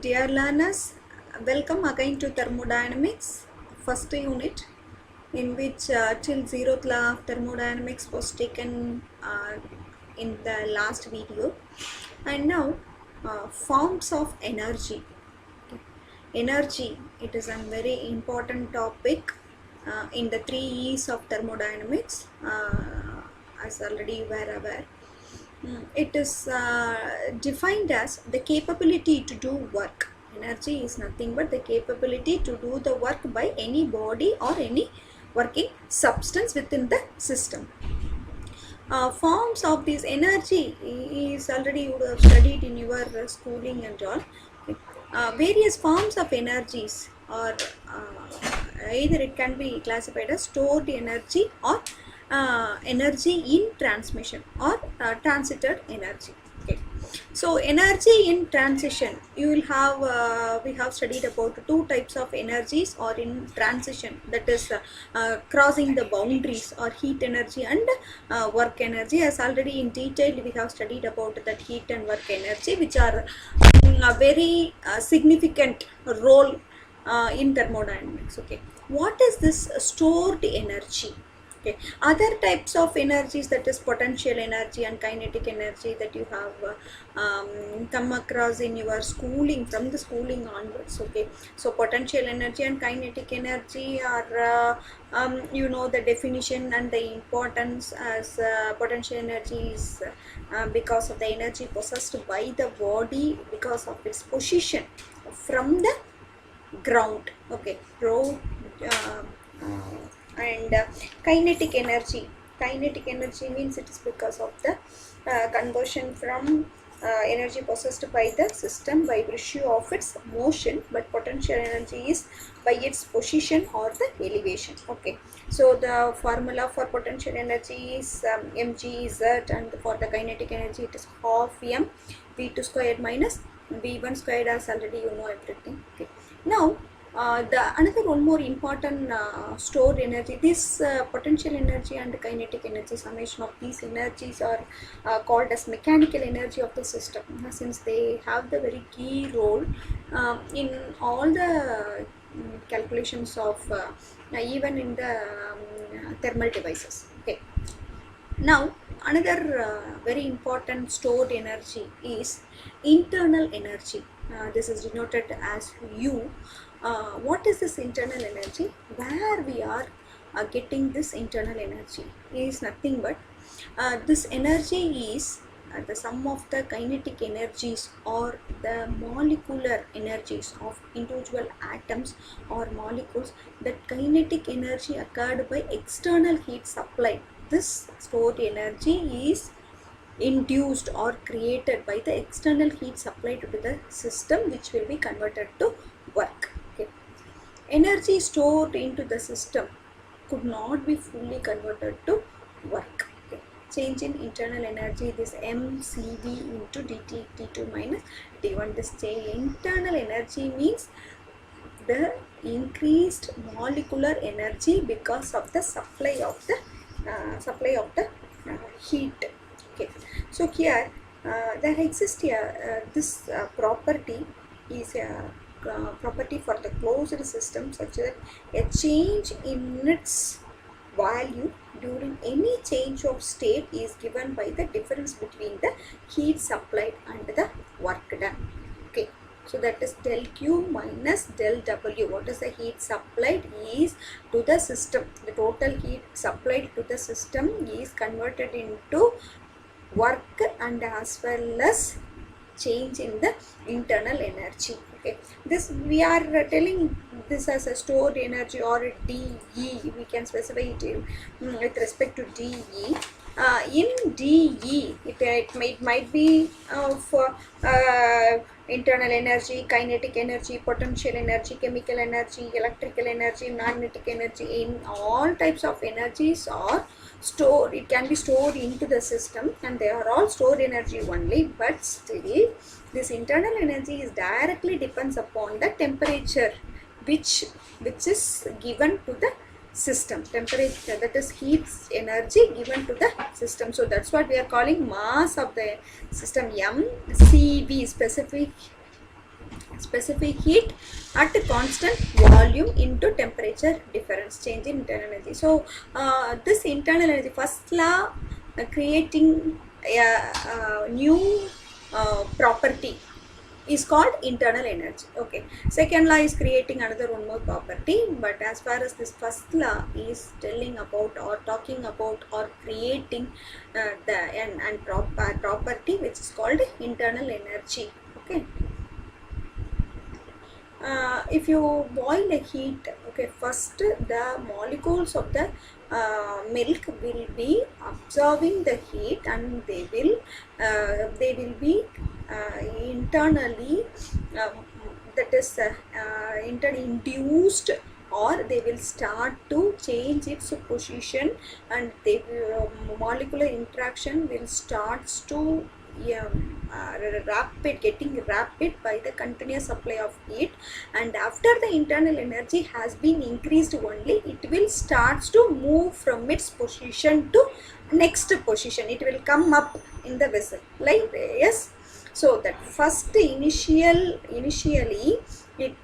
Dear learners, welcome again to thermodynamics, first unit, in which till zeroth law of thermodynamics was taken in the last video, and now forms of energy. Energy, it is a very important topic in the three E's of thermodynamics, as already you were aware. It is defined as the capability to do work. Energy is nothing but the capability to do the work by any body or any working substance within the system. Forms of this energy is already you would have studied in your schooling and all. Various forms of energies are either it can be classified as stored energy or energy in transmission or transited energy. Okay. So energy in transition, you will have we have studied about two types of energies or in transition, that is crossing the boundaries, or heat energy and work energy. As already in detail we have studied about that heat and work energy, which are a very significant role in thermodynamics. Okay, what is this stored energy? Okay, other types of energies, that is potential energy and kinetic energy, that you have come across in your schooling, from the schooling onwards. Okay, so potential energy and kinetic energy are you know the definition and the importance, as potential energy is because of the energy possessed by the body because of its position from the ground. Okay, and kinetic energy means it is because of the conversion from energy possessed by the system by virtue of its motion, but potential energy is by its position or the elevation. Okay, so the formula for potential energy is mgz, and for the kinetic energy it is half m v2 squared minus v1 squared, as already you know everything. Okay, now the another one more important stored energy, this potential energy and kinetic energy, summation of these energies are called as mechanical energy of the system, since they have the very key role in all the calculations of even in the thermal devices. Okay, now another very important stored energy is internal energy. This is denoted as U. What is this internal energy? Where we are getting this internal energy is nothing but this energy is the sum of the kinetic energies or the molecular energies of individual atoms or molecules. That kinetic energy occurred by external heat supply. This stored energy is induced or created by the external heat supplied to the system, which will be converted to work. Okay. Energy stored into the system could not be fully converted to work. Okay. Change in internal energy, this mCV into dt t2 minus t1. This change internal energy means the increased molecular energy because of the supply of the heat. Okay, so here there exists here this property is a property for the closed system, such that a change in its value during any change of state is given by the difference between the heat supplied and the work done. Okay, so that is del Q minus del W. What is the heat supplied is to the system. The total heat supplied to the system is converted into work and as well as change in the internal energy. Okay, this we are telling this as a stored energy, or DE. We can specify it with respect to DE. In DE, it might be for internal energy, kinetic energy, potential energy, chemical energy, electrical energy, magnetic energy. In all types of energies are stored, it can be stored into the system, and they are all stored energy only, but still this internal energy is directly depends upon the temperature which is given to the system. Temperature, that is heat energy given to the system. So that's what we are calling mass of the system, mCV, specific specific heat at constant volume into temperature difference, change in internal energy. So this internal energy, first law creating a new property is called internal energy. Okay, second law is creating another one more property, but as far as this first law is telling about or talking about or creating the property which is called internal energy. Okay, if you boil a heat, okay, first the molecules of the milk will be absorbing the heat and they will be internally that is induced, or they will start to change its position, and they molecular interaction will starts to getting rapid by the continuous supply of heat, and after the internal energy has been increased only, it will starts to move from its position to next position. It will come up in the vessel like yes. So that first initially it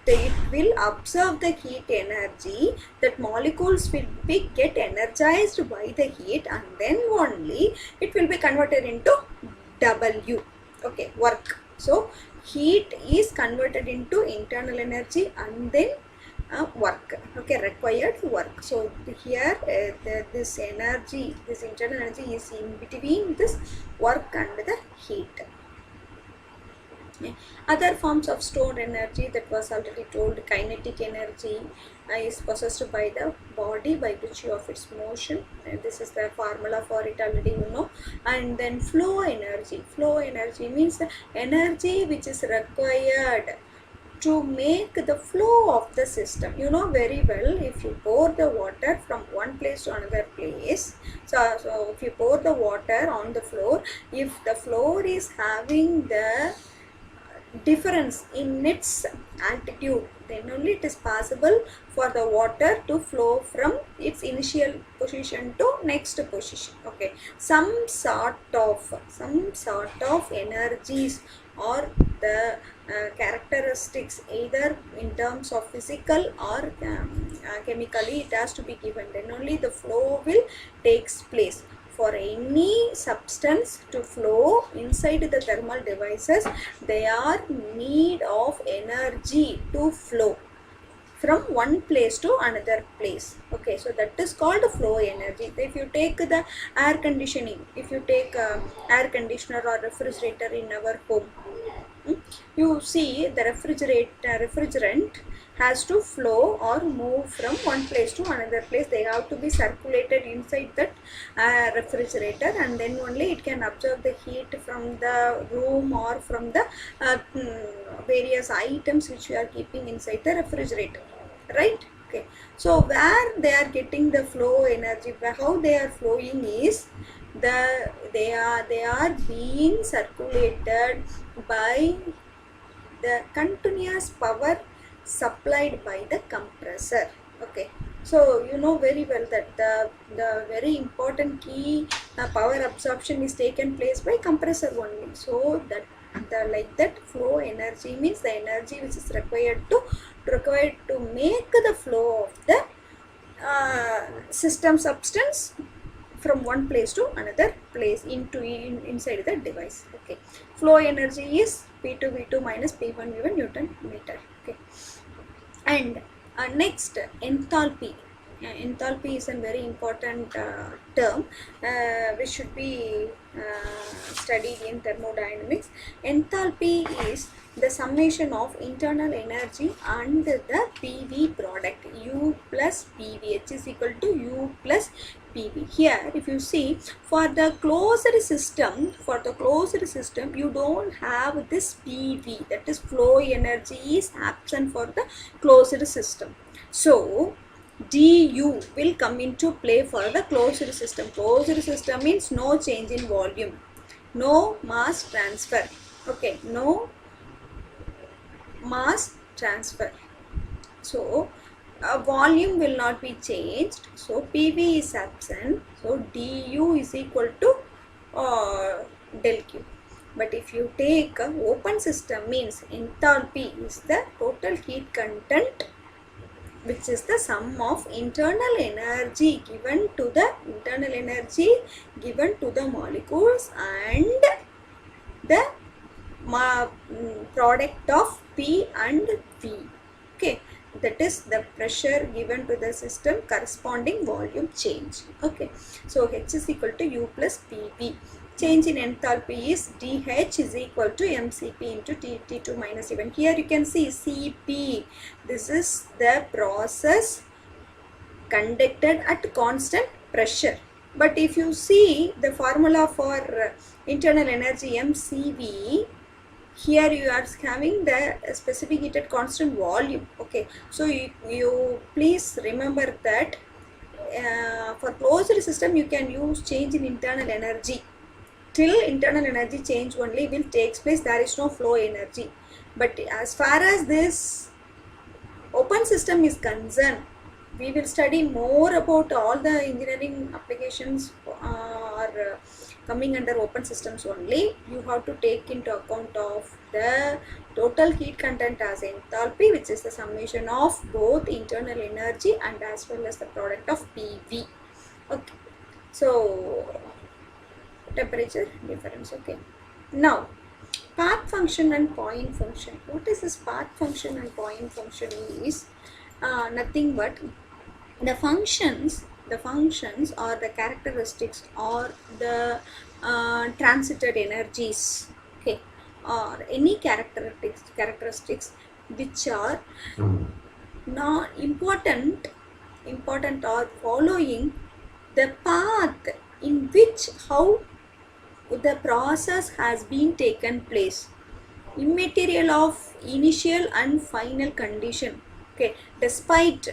will absorb the heat energy, that molecules will be get energized by the heat, and then only it will be converted into W, okay, work. So heat is converted into internal energy and then work, okay, required work. So here this energy, this internal energy is in between this work and the heat. Other forms of stored energy that was already told, kinetic energy is possessed by the body by virtue of its motion. This is the formula for it already you know. And then flow energy. Flow energy means the energy which is required to make the flow of the system. You know very well, if you pour the water from one place to another place, so if you pour the water on the floor, if the floor is having the difference in its altitude, then only it is possible for the water to flow from its initial position to next position. Okay, some sort of energies or the characteristics, either in terms of physical or chemically, it has to be given, then only the flow will takes place. For any substance to flow inside the thermal devices, they are need of energy to flow from one place to another place. Okay, so that is called flow energy. If you take the air conditioning, if you take air conditioner or refrigerator in our home, you see the refrigerant has to flow or move from one place to another place. They have to be circulated inside that refrigerator, and then only it can absorb the heat from the room or from the various items which we are keeping inside the refrigerator, right? Okay, so where they are getting the flow energy, how they are flowing is they are being circulated by the continuous power supplied by the compressor. Okay, so you know very well that the very important key power absorption is taken place by compressor only. So that like that flow energy means the energy which is required to make the flow of the system substance from one place to another place inside the device. Okay, flow energy is P2 V2 minus P1 V1 Newton meter. Okay, and next, enthalpy. Enthalpy is a very important term which should be studied in thermodynamics. Enthalpy is the summation of internal energy and the PV product, U plus PV, H is equal to U plus PV. Here if you see, for the closed system, you don't have this PV, that is flow energy is absent for the closed system. So du will come into play for the closed system. Closed system means no change in volume, no mass transfer. Okay, no mass transfer. So volume will not be changed, so PV is absent, so du is equal to del Q. But if you take a open system, means enthalpy is the total heat content, which is the sum of internal energy given to the molecules and the product of P and V. Okay, that is the pressure given to the system corresponding volume change. Okay, so H is equal to U plus PV. Change in enthalpy is dH is equal to mCp into T2 minus even. Here you can see Cp. This is the process conducted at constant pressure. But if you see the formula for internal energy mCv, here you are having the specific heat at constant volume. Okay, so you please remember that for closed system you can use change in internal energy. Till internal energy change only will takes place, there is no flow energy. But as far as this open system is concerned, we will study more about all the engineering applications are coming under open systems only. You have to take into account of the total heat content as enthalpy, which is the summation of both internal energy and as well as the product of PV. Okay, so temperature difference. Okay, now path function and point function. What is this path function and point function is nothing but the functions or the characteristics or the transited energies, okay, or any characteristics which are not important or following the path in which how the process has been taken place, immaterial of initial and final condition. Okay, despite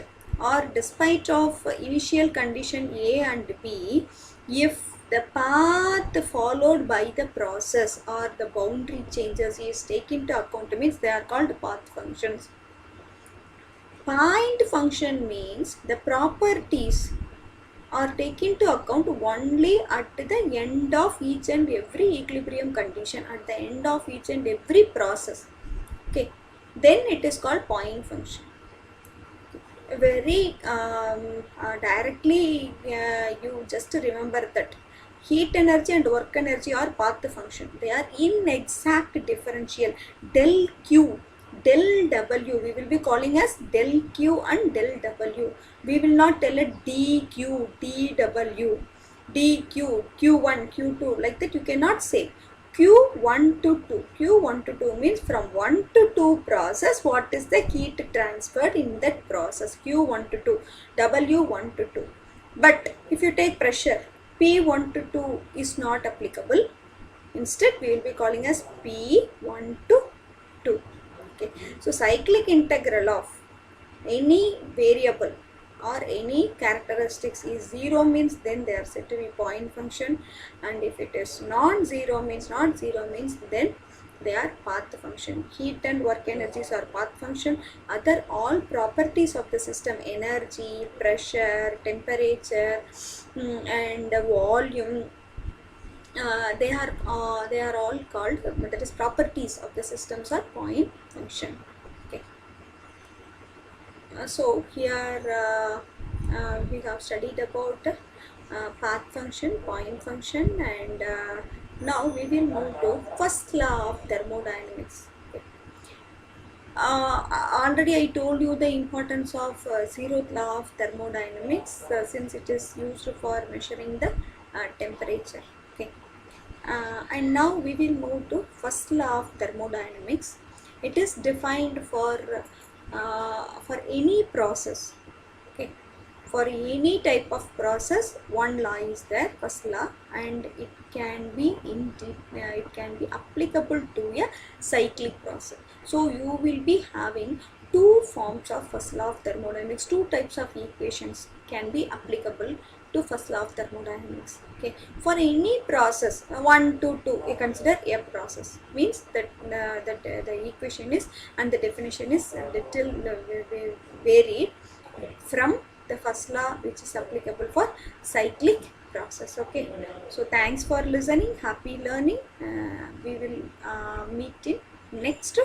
of initial condition A and B, if the path followed by the process or the boundary changes is taken into account, means they are called path functions. Point function means the properties are taken into account only at the end of each and every equilibrium condition, at the end of each and every process. Okay, then it is called point function. Very directly you just remember that heat energy and work energy are path function. They are inexact differential. Del Q, del W, we will be calling as del Q and del W. We will not tell it dQ, dW, dQ, Q1, Q2, like that you cannot say. Q1 to 2. Q1 to 2 means from 1 to 2 process, what is the heat transferred in that process? Q1 to 2, W1 to 2. But if you take pressure, P1 to 2 is not applicable. Instead, we will be calling as P1 to 2. Okay. So, cyclic integral of any variable or any characteristics is 0 means then they are said to be point function, and if it is non-zero means then they are path function. Heat and work energies are path function. Other all properties of the system, energy, pressure, temperature and volume, they are all called, that is properties of the systems are point function. Okay. So here we have studied about path function, point function, and now we will move to first law of thermodynamics. Okay. Already I told you the importance of zeroth law of thermodynamics since it is used for measuring the temperature. Okay. And now we will move to first law of thermodynamics. It is defined for any process. Okay, for any type of process, one law is there, first law, and it can be applicable to a cyclic process. So you will be having two forms of first law of thermodynamics. Two types of equations can be applicable to first law of thermodynamics. Okay, for any process 1 to 2, you consider a process, means that the equation is and the definition is a little varied from the first law which is applicable for cyclic process. Okay, so thanks for listening. Happy learning. We will meet in next